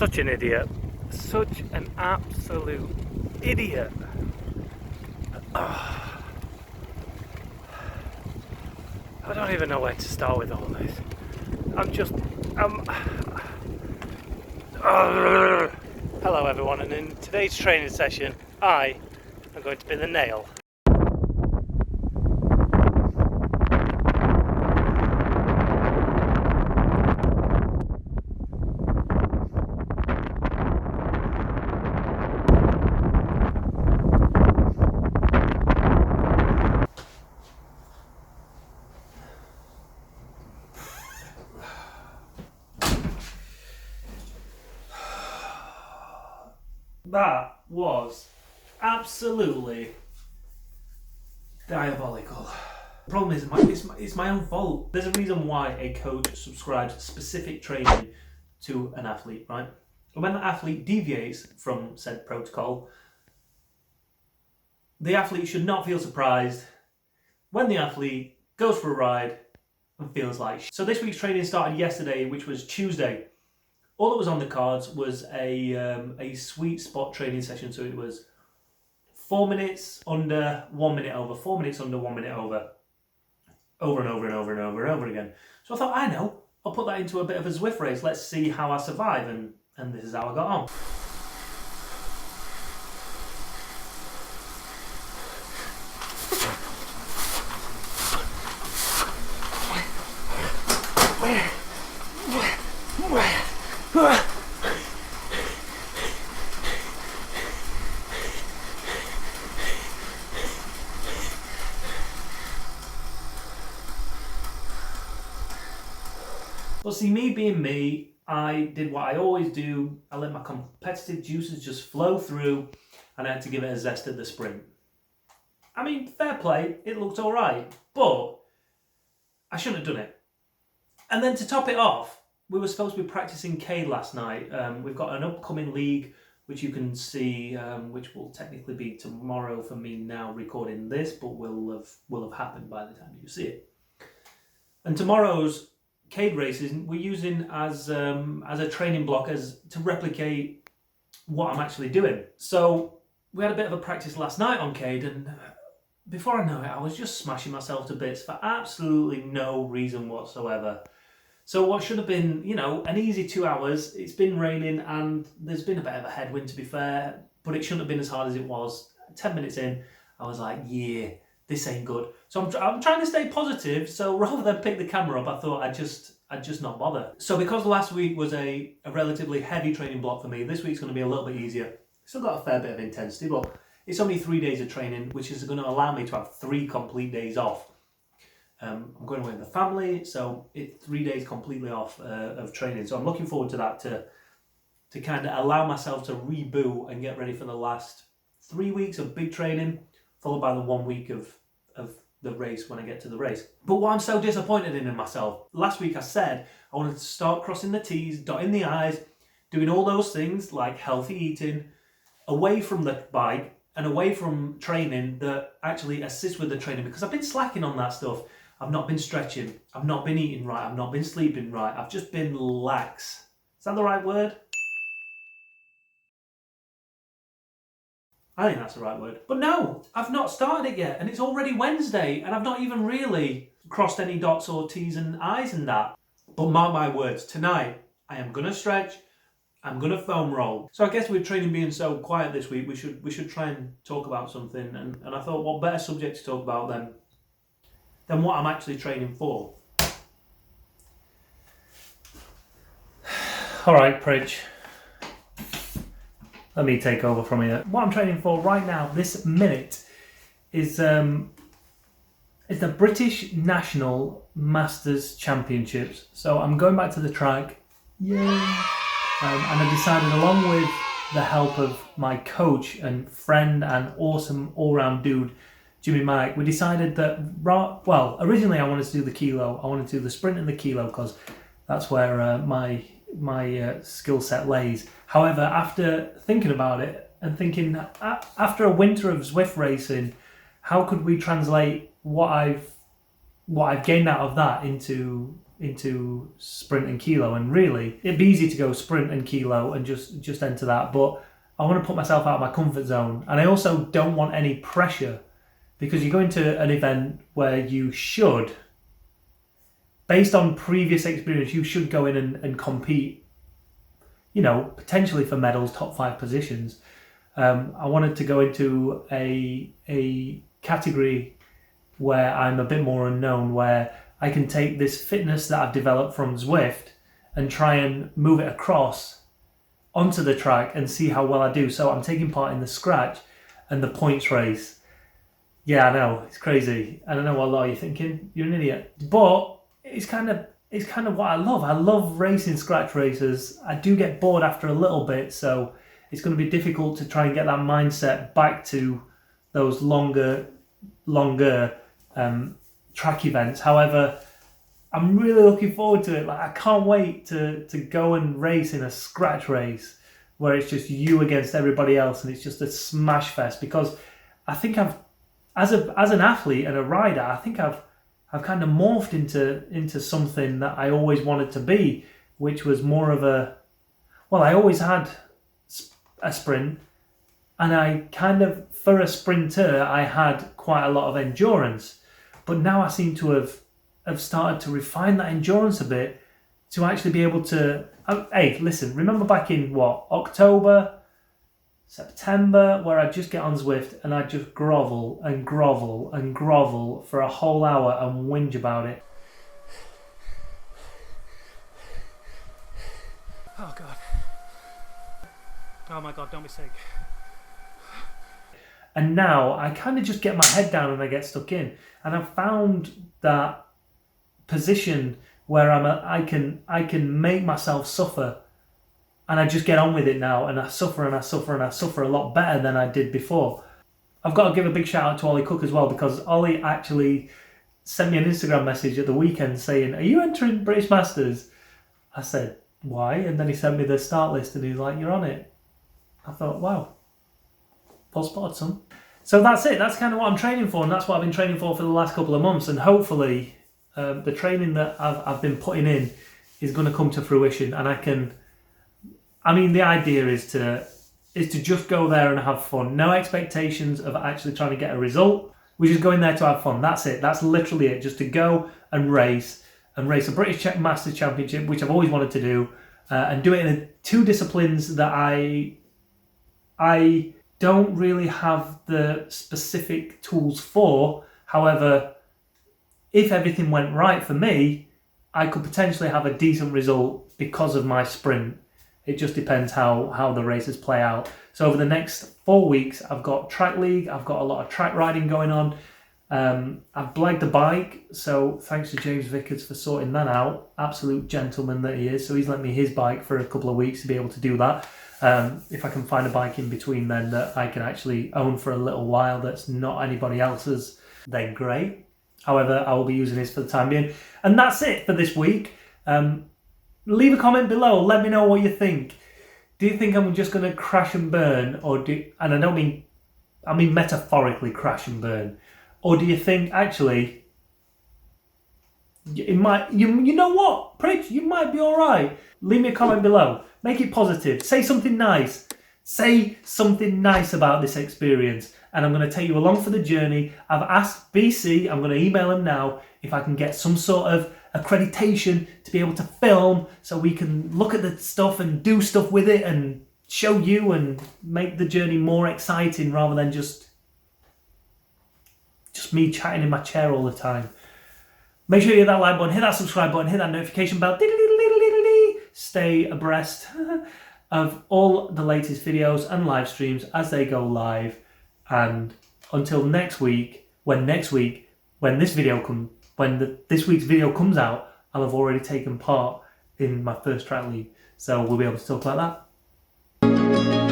such an idiot. Such an absolute idiot. I don't even know where to start with all this. Hello everyone, and in today's training session, I am going to be the nail. That was absolutely diabolical. The problem is, it's my own fault. There's a reason why a coach subscribes specific training to an athlete, right? And when the athlete deviates from said protocol, the athlete should not feel surprised when the athlete goes for a ride and feels like shit. So this week's training started yesterday, which was Tuesday. All that was on the cards was a sweet spot training session. So it was 4 minutes under, 1 minute over, 4 minutes under, 1 minute over and over and over and over and over again. So I thought, I know, I'll put that into a bit of a Zwift race. Let's see how I survive. And this is how I got on. Well, see, me being me, I did what I always do. I let my competitive juices just flow through, and I had to give it a zest at the sprint. I mean, fair play, it looked all right, but I shouldn't have done it. And then to top it off, we were supposed to be practicing Cade last night. We've got an upcoming league, which you can see, which will technically be tomorrow for me now recording this, but will have happened by the time you see it. And tomorrow's Cade races we're using as a training block to replicate what I'm actually doing. So we had a bit of a practice last night on Cade, and before I know it, I was just smashing myself to bits for absolutely no reason whatsoever. So what should have been, an easy 2 hours, it's been raining and there's been a bit of a headwind, to be fair, but it shouldn't have been as hard as it was. 10 minutes in, I was like, yeah, this ain't good. So I'm trying to stay positive. So rather than pick the camera up, I thought I'd just not bother. So because last week was a relatively heavy training block for me, this week's going to be a little bit easier. Still got a fair bit of intensity, but it's only 3 days of training, which is going to allow me to have 3 complete days off. I'm going away with the family, so it's 3 days completely off of training. So I'm looking forward to that, to kind of allow myself to reboot and get ready for the last 3 weeks of big training, followed by the 1 week of the race when I get to the race. But what I'm so disappointed in myself, last week I said I wanted to start crossing the T's, dotting the I's, doing all those things like healthy eating, away from the bike and away from training that actually assists with the training, because I've been slacking on that stuff. I've not been stretching, I've not been eating right, I've not been sleeping right, I've just been lax. Is that the right word? I think that's the right word. But no, I've not started it yet, and it's already Wednesday, and I've not even really crossed any dots or T's and I's and that. But mark my words, tonight I am going to stretch, I'm going to foam roll. So I guess with training being so quiet this week, we should try and talk about something, and I thought, what better subject to talk about than what I'm actually training for. All right, Pritch. Let me take over from here. What I'm training for right now, this minute, is the British National Masters Championships. So I'm going back to the track. Yay! And I decided, along with the help of my coach and friend and awesome all-round dude, Jimmy Mike, we decided that, originally I wanted to do the kilo. I wanted to do the sprint and the kilo because that's where my skill set lays. However, after thinking about it and thinking, after a winter of Zwift racing, how could we translate what I've gained out of that into into sprint and kilo, and really it'd be easy to go sprint and kilo and just enter that, but I want to put myself out of my comfort zone, and I also don't want any pressure, because you go into an event where you should, based on previous experience, you should go in and compete, you know, potentially for medals, top 5 positions. I wanted to go into a category where I'm a bit more unknown, where I can take this fitness that I've developed from Zwift and try and move it across onto the track and see how well I do. So I'm taking part in the scratch and the points race. Yeah, I know, it's crazy. I don't know what a lot of you thinking. You're an idiot. But it's kind of what I love. I love racing scratch races. I do get bored after a little bit, so it's going to be difficult to try and get that mindset back to those longer track events. However, I'm really looking forward to it. Like, I can't wait to go and race in a scratch race where it's just you against everybody else and it's just a smash fest, because I think I've, as an athlete and a rider, I think I've kind of morphed into something that I always wanted to be, which was more of a, well, I always had a sprint, and I kind of, for a sprinter, I had quite a lot of endurance, but now I seem to have started to refine that endurance a bit to actually be able to, hey, listen, remember back in October, September, where I'd just get on Zwift and I'd just grovel and grovel and grovel for a whole hour and whinge about it. Oh God. Oh my God, don't be sick. And now I kind of just get my head down and I get stuck in. And I've found that position where I can make myself suffer, and I just get on with it now, and I suffer and I suffer and I suffer a lot better than I did before. I've got to give a big shout out to Ollie Cook as well, because Ollie actually sent me an Instagram message at the weekend saying, "Are you entering British Masters?" I said, "Why?" And then he sent me the start list and he was like, "You're on it." I thought, wow, well spotted, son. So that's it. That's kind of what I'm training for, and that's what I've been training for the last couple of months. And hopefully the training that I've been putting in is going to come to fruition, and the idea is to just go there and have fun. No expectations of actually trying to get a result. We're just going there to have fun. That's it. That's literally it. Just to go and race a British Masters Championship, which I've always wanted to do, and do it in 2 disciplines that I don't really have the specific tools for. However, if everything went right for me, I could potentially have a decent result because of my sprint. It just depends how the races play out. So over the next 4 weeks, I've got track league, I've got a lot of track riding going on. I've blagged the bike, so thanks to James Vickers for sorting that out. Absolute gentleman that he is. So he's lent me his bike for a couple of weeks to be able to do that. If I can find a bike in between then that I can actually own for a little while that's not anybody else's, then great. However, I will be using this for the time being. And that's it for this week. Leave a comment below. Let me know what you think. Do you think I'm just going to crash and burn? And I don't mean, I mean metaphorically crash and burn. Or do you think, actually, it might, you know what, Pritch, you might be all right. Leave me a comment below. Make it positive. Say something nice. Say something nice about this experience. And I'm going to take you along for the journey. I've asked BC, I'm going to email him now, if I can get some sort of accreditation to be able to film so we can look at the stuff and do stuff with it and show you and make the journey more exciting rather than just me chatting in my chair all the time. Make sure you hit that like button, hit that subscribe button, hit that notification bell. Stay abreast of all the latest videos and live streams as they go live. And until next week, when this week's video comes out, I'll have already taken part in my first track league. So we'll be able to talk about that.